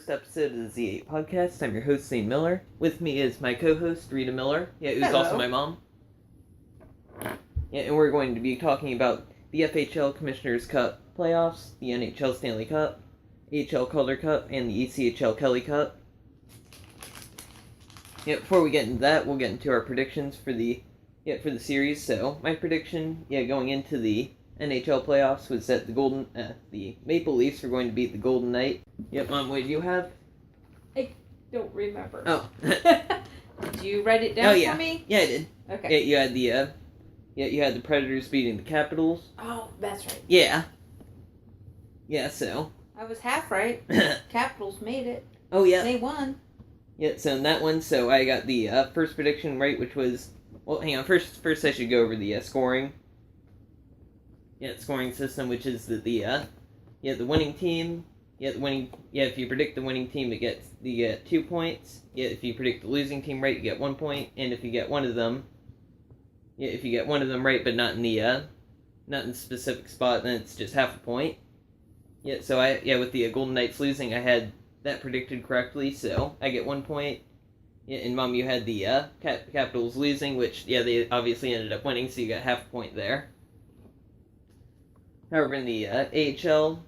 first episode of the Z8 podcast. I'm your host, Zane Miller. With me is my co-host, Rita Miller, who's Hello. also my mom. And we're going to be talking about the FHL Commissioner's Cup playoffs, the NHL Stanley Cup, AHL Calder Cup, and the ECHL Kelly Cup. Before we get into that, we'll get into our predictions for the series. So, my prediction, going into the NHL playoffs was that the Maple Leafs were going to beat the Golden Knight. Mom, what did you have? I don't remember. Oh. Did you write it down for me? Yeah, I did. Okay. You had you had the Predators beating the Capitals. Oh, that's right. Yeah. Yeah, so. I was half right. Capitals made it. Oh, yeah. They won. Yeah, so in that one, so I got the first prediction right, which was, well, hang on, first I should go over the scoring. Scoring system, which is that the winning team, if you predict the winning team, you get 2 points. If you predict the losing team right, you get 1 point, and if you get one of them, right, but not in the specific spot, then it's just half a point. So with the Golden Knights losing, I had that predicted correctly, so I get 1 point. And Mom, you had the Capitals losing, which they obviously ended up winning, so you got half a point there. However, in the AHL,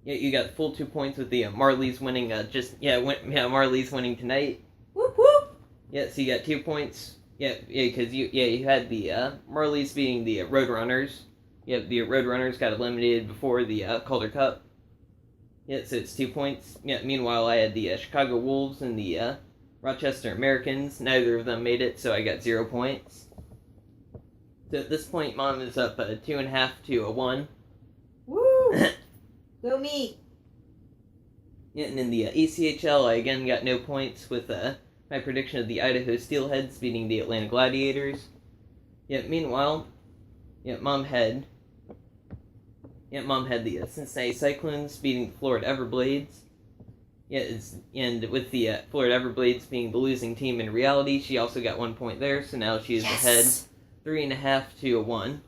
you got the full 2 points with the Marlies winning. Marlies winning tonight. Whoop whoop. So you got 2 points. Because you had the Marlies beating the Roadrunners. The Roadrunners got eliminated before the Calder Cup. So it's 2 points. Meanwhile, I had the Chicago Wolves and the Rochester Americans. Neither of them made it, so I got 0 points. So at this point, Mom is up 2.5 to 1. Woo! Go me! And in the ECHL, I again got no points with my prediction of the Idaho Steelheads beating the Atlanta Gladiators. Meanwhile, Mom had the Cincinnati Cyclones beating the Florida Everblades. And with the Florida Everblades being the losing team in reality, she also got 1 point there, so now she is ahead 3.5 to 1.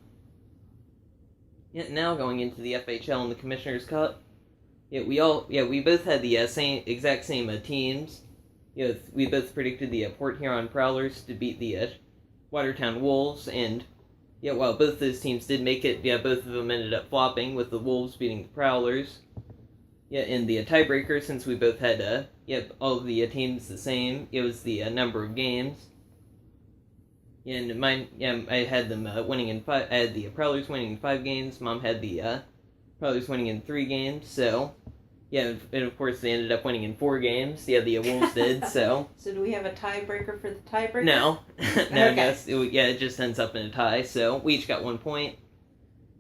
Now going into the FHL and the Commissioner's Cup. We both had the exact same teams. We both predicted the Port Huron Prowlers to beat the Watertown Wolves, and while both those teams did make it, both of them ended up flopping, with the Wolves beating the Prowlers. In the tiebreaker, since we both had all of the teams the same, it was the number of games. And mine, I had them winning in 5. I had the Prowlers winning in 5 games. Mom had the Prowlers winning in 3 games. So, and of course they ended up winning in 4 games. The Wolves did. So. So do we have a tiebreaker for the tiebreaker? No, Okay. I guess it just ends up in a tie. So we each got 1 point.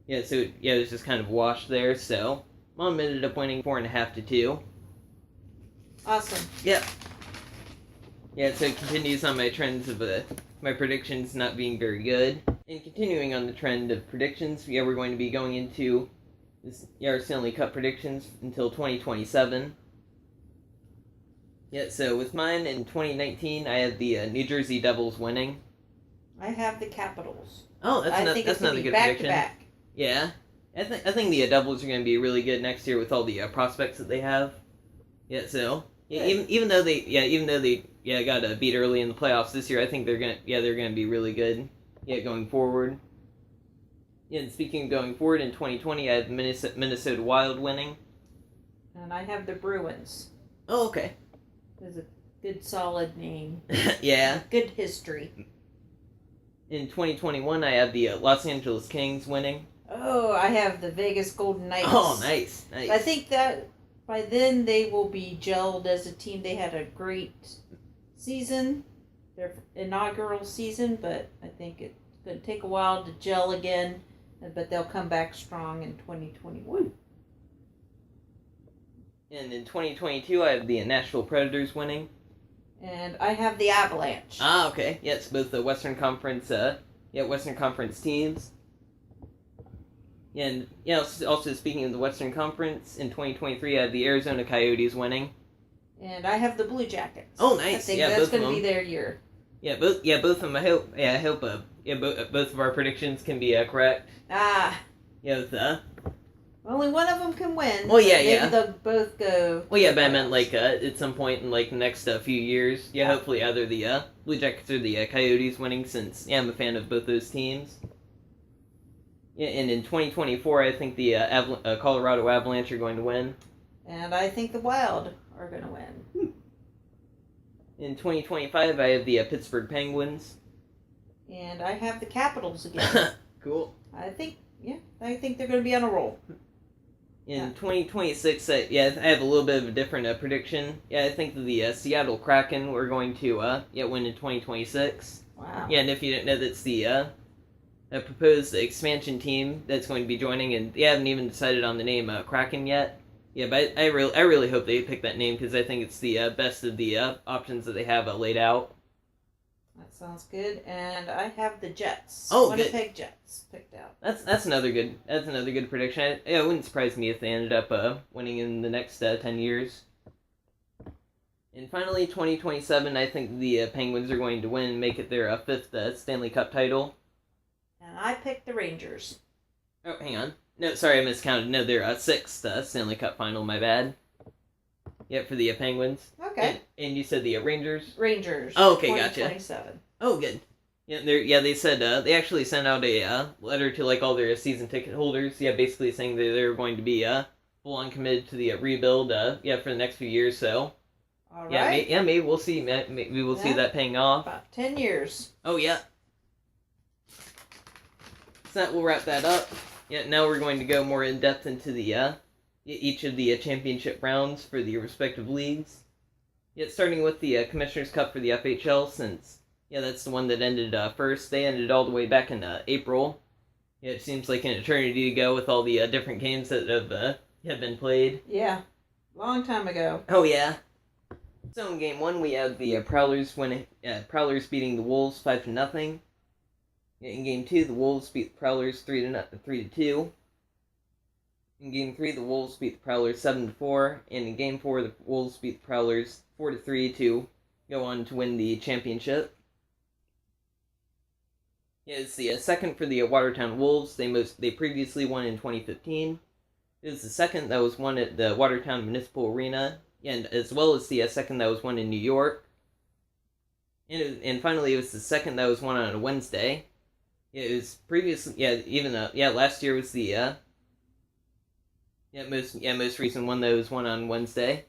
So it was just kind of washed there. So Mom ended up winning 4.5 to 2. Awesome. So it continues on my trends of my predictions not being very good. And continuing on the trend of predictions, we're going to be going into our Stanley Cup predictions until 2027. So with mine in 2019, I had the New Jersey Devils winning. I have the Capitals. Oh, that's another good prediction. Back to back. Yeah. I think the Devils are going to be really good next year with all the prospects that they have. Even though they got beat early in the playoffs this year, I think they're gonna be really good. Going forward. And speaking of going forward, in 2020, I have Minnesota Wild winning. And I have the Bruins. Oh, okay. There's a good solid name. Good history. In 2021, I have the Los Angeles Kings winning. Oh, I have the Vegas Golden Knights. Oh, nice. I think that by then they will be gelled as a team. They had a great season, their inaugural season, but I think it's going to take a while to gel again, but they'll come back strong in 2021. And in 2022, I have the Nashville Predators winning. And I have the Avalanche. Ah, okay. Yes, both the Western Conference teams. And also speaking of the Western Conference, in 2023, I have the Arizona Coyotes winning. And I have the Blue Jackets. Oh, nice. I think that's going to be their year. Both of them. I hope both of our predictions can be correct. Ah. With Only one of them can win. Well, yeah, maybe they'll both go. Well, yeah, but I meant like at some point in like the next few years. Yeah, hopefully either the Blue Jackets or the Coyotes winning, since I'm a fan of both those teams. Yeah, and in 2024, I think the Colorado Avalanche are going to win. And I think the Wild are going to win. In 2025, I have the Pittsburgh Penguins. And I have the Capitals again. Cool. I think they're going to be on a roll. In 2026, I have a little bit of a different prediction. Yeah, I think that the Seattle Kraken were going to win in 2026. Wow. Yeah, and if you didn't know, that's the proposed expansion team that's going to be joining, and they haven't even decided on the name Kraken yet. Yeah, but I really hope they pick that name, because I think it's the best of the options that they have laid out. That sounds good. And I have the Jets. Oh, Winnipeg good. Jets picked out. That's another good prediction. It wouldn't surprise me if they ended up winning in the next 10 years. And finally, 2027, I think the Penguins are going to win and make it their fifth Stanley Cup title. And I picked the Rangers. Oh, hang on. No, sorry, I miscounted. No, their sixth Stanley Cup final, my bad. Yeah, for the Penguins. Okay. And you said the Rangers? Rangers. Oh, okay, gotcha. 2027. Oh, good. Yeah, they said they actually sent out a letter to like all their season ticket holders. Yeah, basically saying that they're going to be full on committed to the rebuild. For the next few years. So. All right. Maybe we'll see. Maybe we'll see that paying off. About 10 years. Oh yeah. So that will wrap that up. Yeah, now we're going to go more in depth into the each of the championship rounds for the respective leagues. Yeah, starting with the Commissioner's Cup for the FHL, since that's the one that ended first. They ended all the way back in April. Yeah, it seems like an eternity to go with all the different games that have been played. Yeah, long time ago. Oh yeah. So in Game 1, we have the Prowlers beating the Wolves 5-0. In Game 2, the Wolves beat the Prowlers 3-2. In Game 3, the Wolves beat the Prowlers 7-4. And in Game 4, the Wolves beat the Prowlers 4-3 to go on to win the championship. It's the second for the Watertown Wolves. They previously won in 2015. It was the second that was won at the Watertown Municipal Arena, and as well as the second that was won in New York. And finally, it was the second that was won on a Wednesday. It was previously, last year was the most recent one that was won on Wednesday.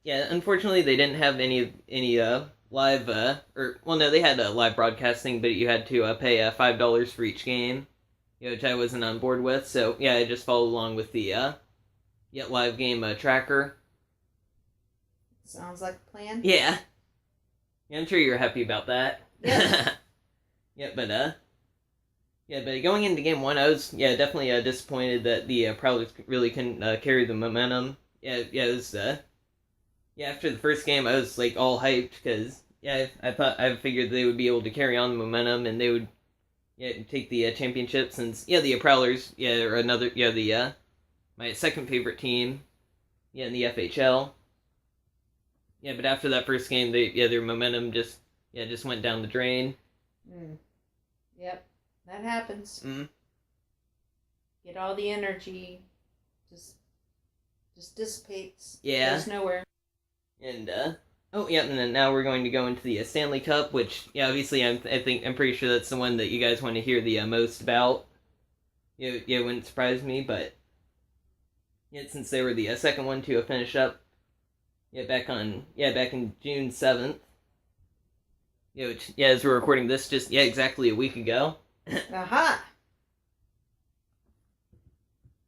Unfortunately, they didn't have any live they had a live broadcasting, but you had to pay $5 for each game, which I wasn't on board with. So I just followed along with the live game tracker. Sounds like a plan. Yeah, I'm sure you're happy about that. Yeah. But going into Game 1, I was definitely disappointed that the Prowlers really couldn't carry the momentum. It was after the first game, I was like all hyped because I figured they would be able to carry on the momentum and they would take the championship, since the Prowlers are another my second favorite team in the FHL. But after that first game, their momentum just went down the drain. Yep, that happens. Mm. Get all the energy, just dissipates. Yeah. Goes nowhere. And and then now we're going to go into the Stanley Cup, which obviously I'm pretty sure that's the one that you guys want to hear the most about. It wouldn't surprise me, but since they were the second one to finish up. Back in June 7th. Which as we're recording this, just exactly a week ago. Aha.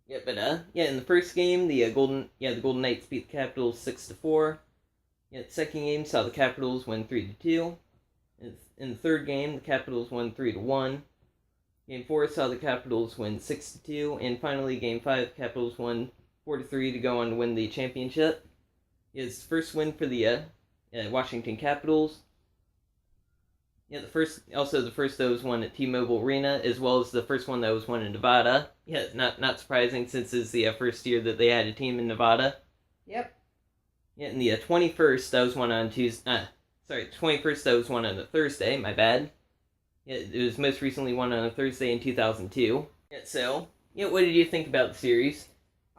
In the first game, the Golden Knights beat the Capitals 6-4. The second game saw the Capitals win 3-2. In the third game, the Capitals won 3-1. Game 4 saw the Capitals win 6-2, and finally, Game 5, Capitals won 4-3 to go on to win the championship. It's the first win for the Washington Capitals. The first that was won at T-Mobile Arena, as well as the first one that was won in Nevada. Not surprising, since it's the first year that they had a team in Nevada. Yep. And the 21st that was won on Tuesday. 21st that was won on a Thursday. My bad. It was most recently won on a Thursday in 2002. So, what did you think about the series?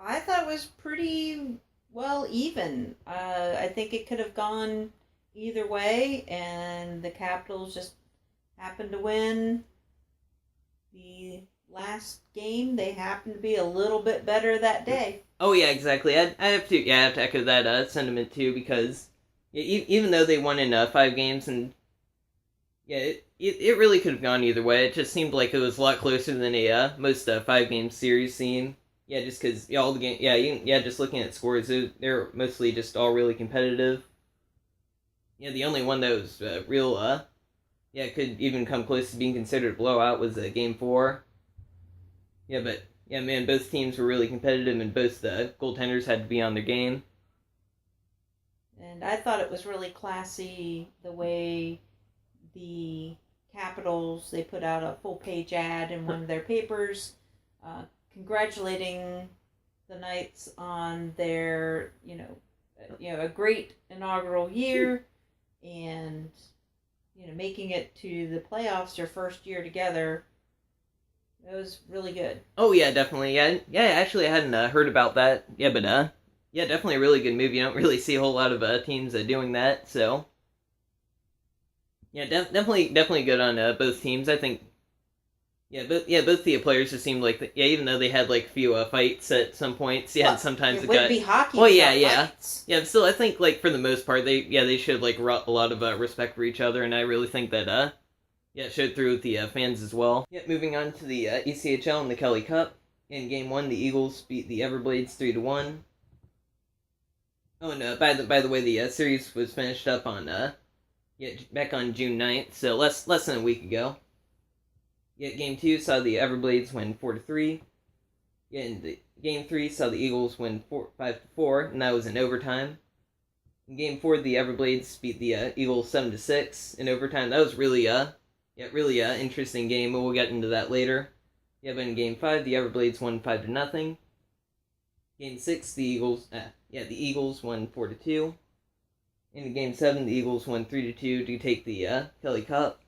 I thought it was pretty well even. I think it could have gone either way, and the Capitals just happened to win the last game. They happened to be a little bit better that day. Oh yeah, exactly. I have to echo that sentiment too, because even though they won in 5 games, and it really could have gone either way. It just seemed like it was a lot closer than most 5-game series seem. Yeah, just because all the game. Just looking at scores, they're mostly just all really competitive. Yeah, the only one that was real could even come close to being considered a blowout was Game 4. Yeah, but man, both teams were really competitive, and both the goaltenders had to be on their game. And I thought it was really classy the way the Capitals, they put out a full-page ad in one of their papers, congratulating the Knights on their, a great inaugural year, and making it to the playoffs their first year together. It was really good. Oh yeah, definitely. Actually, I hadn't heard about that. Yeah, but definitely a really good move. You don't really see a whole lot of teams doing that. So yeah, definitely good on both teams. I think. Both the players just seemed like even though they had like a few fights at some points, and sometimes it would be hockey. Well, yeah. Fights. Yeah, still, I think like for the most part, they showed like a lot of respect for each other, and I really think that it showed through with the fans as well. Yeah, moving on to the ECHL and the Kelly Cup. In Game 1, the Eagles beat the Everblades 3-1. Oh, and by the way, the series was finished up on back on June 9th, so less than a week ago. Yeah, Game 2 saw the Everblades win 4-3. Yeah, and Game 3 saw the Eagles win 5-4, and that was in overtime. In Game 4, the Everblades beat the Eagles 7-6 in overtime. That was really really interesting game, but we'll get into that later. Yeah, but in Game 5, the Everblades won 5-0. Game 6, the Eagles won 4-2. In Game 7, the Eagles won 3-2 to take the Kelly Cup.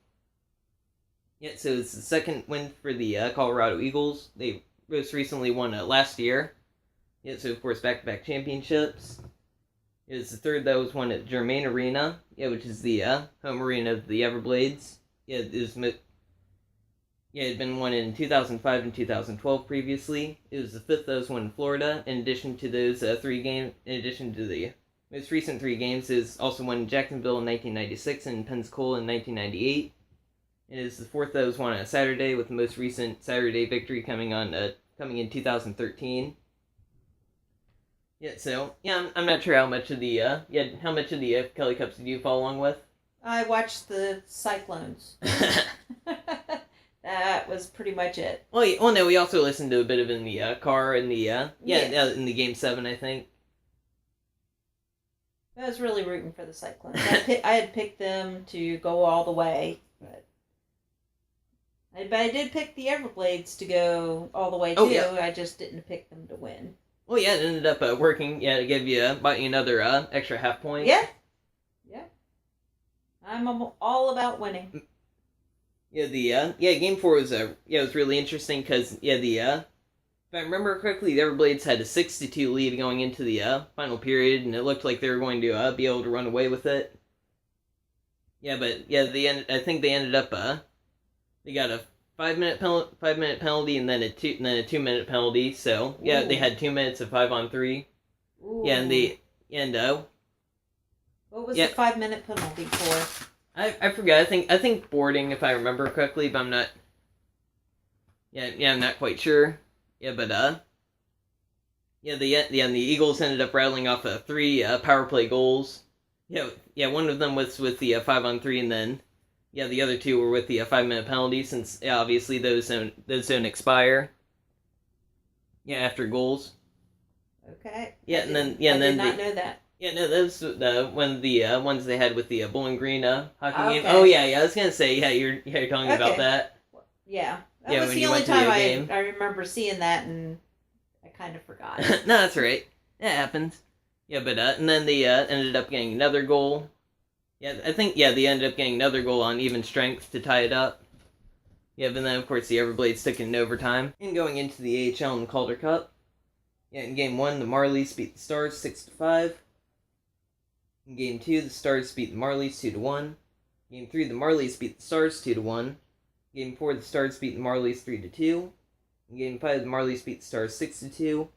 Yeah, so it's the second win for the Colorado Eagles. They most recently won last year. Yeah, so of course back-to-back championships. It was the third that was won at Germain Arena, which is the home arena of the Everblades. It had been won in 2005 and 2012 previously. It was the fifth that was won in Florida. In addition to those 3 games, in addition to the most recent 3 games, is also won in Jacksonville in 1996 and Pensacola in 1998. It is the fourth that was won on a Saturday, with the most recent Saturday victory coming in 2013. Yeah, so I'm not sure how much of the Kelly Cups did you follow along with? I watched the Cyclones. That was pretty much it. Well, no, we also listened to a bit of it in the car in the in the Game 7, I think. I was really rooting for the Cyclones. I had picked them to go all the way, but I did pick the Everblades to go all the way too. Yeah. I just didn't pick them to win. Well, yeah, it ended up working. Yeah, to give you another extra half point. Yeah. I'm all about winning. Yeah, Game 4 was was really interesting because if I remember correctly, the Everblades had a 6-2 lead going into the final period, and it looked like they were going to be able to run away with it. Yeah, but I think they ended up they got a 5-minute penalty and then a 2-minute penalty. So yeah, they had 2 minutes of 5-on-3. Ooh. Yeah, and what was the 5-minute penalty for? I forgot. I think boarding, if I remember correctly, but I'm not. I'm not quite sure. Yeah, but the Eagles ended up rattling off 3 power play goals. One of them was with the 5-on-3, and then the other 2 were with the 5-minute penalty, since obviously those don't expire. After goals. Okay. I did not know that. Yeah, no, those one of the ones they had with the Bowling Green hockey game. Oh yeah, I was gonna say you're talking about that. Yeah, that was the only time I remember seeing that, and I kind of forgot. No, that's right. It happens. Yeah, but and then they ended up getting another goal. Yeah, I think they ended up getting another goal on even strength to tie it up. Yeah, but then, of course, the Everblades took it in overtime. And going into the AHL and Calder Cup, yeah, in Game 1, the Marlies beat the Stars 6-5. In Game 2, the Stars beat the Marlies 2-1. Game 3, the Marlies beat the Stars 2-1. Game 4, the Stars beat the Marlies 3-2. In Game 5, the Marlies beat the Stars 6-2.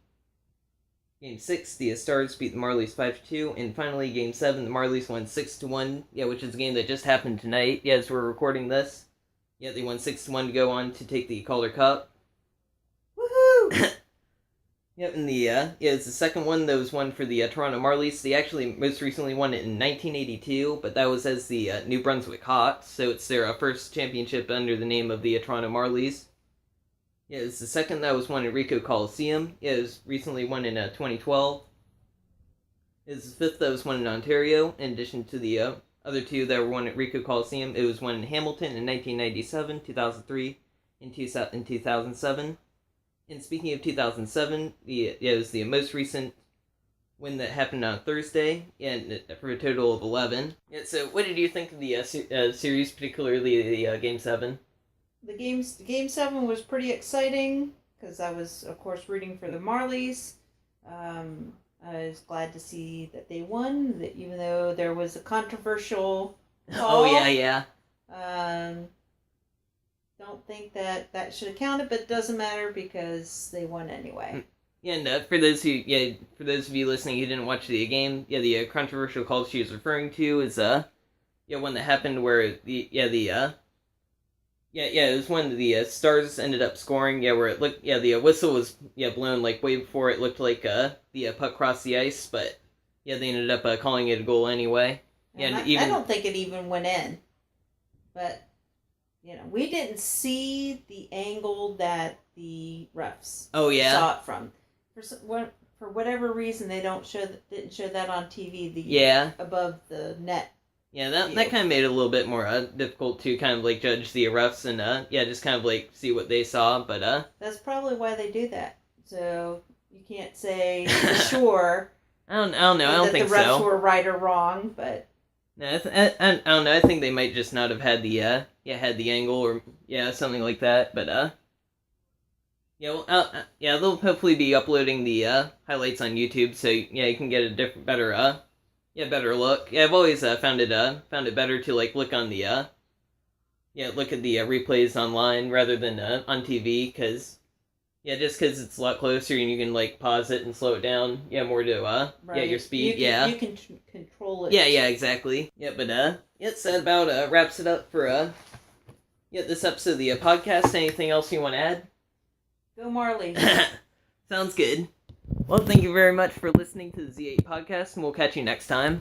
Game 6, the Stars beat the Marlies 5-2. And finally, Game 7, the Marlies won 6-1. Yeah, which is a game that just happened tonight. Yeah, as we're recording this. Yeah, they won 6-1 to go on to take the Calder Cup. Woohoo! Yep, and it's the second one that was won for the Toronto Marlies. They actually most recently won it in 1982, but that was as the New Brunswick Hawks, so it's their first championship under the name of the Toronto Marlies. Yeah, it's the second that was won at Ricoh Coliseum. Yeah, it was recently won in 2012. It's the fifth that was won in Ontario, in addition to the other two that were won at Ricoh Coliseum. It was won in Hamilton in 1997, 2003, and 2007. And speaking of 2007, it was the most recent win that happened on Thursday, and for a total of 11. Yeah, so what did you think of the series, particularly the Game 7? The Game 7 was pretty exciting, because I was, of course, rooting for the Marlies. I was glad to see that they won, that even though there was a controversial call. Oh, yeah. Don't think that should have counted, but it doesn't matter because they won anyway. Yeah, and for those of you listening who didn't watch the game, the controversial call she was referring to is one that happened where it was when the Stars ended up scoring, where it looked, the whistle was blown like way before it looked like the puck crossed the ice, but they ended up calling it a goal anyway. And I don't think it even went in, but. We didn't see the angle that the refs saw it from. For whatever reason, they didn't show that on TV. Above the net. Yeah, that kind of made it a little bit more difficult to kind of like judge the refs and just kind of like see what they saw. But that's probably why they do that. So you can't say for sure. I don't know. I don't think so. The refs were right or wrong, but. No, I don't know. I think they might just not have had the had the angle or something like that. But they'll hopefully be uploading the highlights on YouTube, so you can get a better look. Yeah, I've always found it better to like look on the look at the replays online rather than on TV, because. Yeah, just because it's a lot closer and you can, like, pause it and slow it down. Yeah, more to, right. Your speed, You can control it. Yeah, exactly. Yeah, but, that about wraps it up for, this episode of the podcast. Anything else you want to add? Go Marlies. Sounds good. Well, thank you very much for listening to the Z8 podcast, and we'll catch you next time.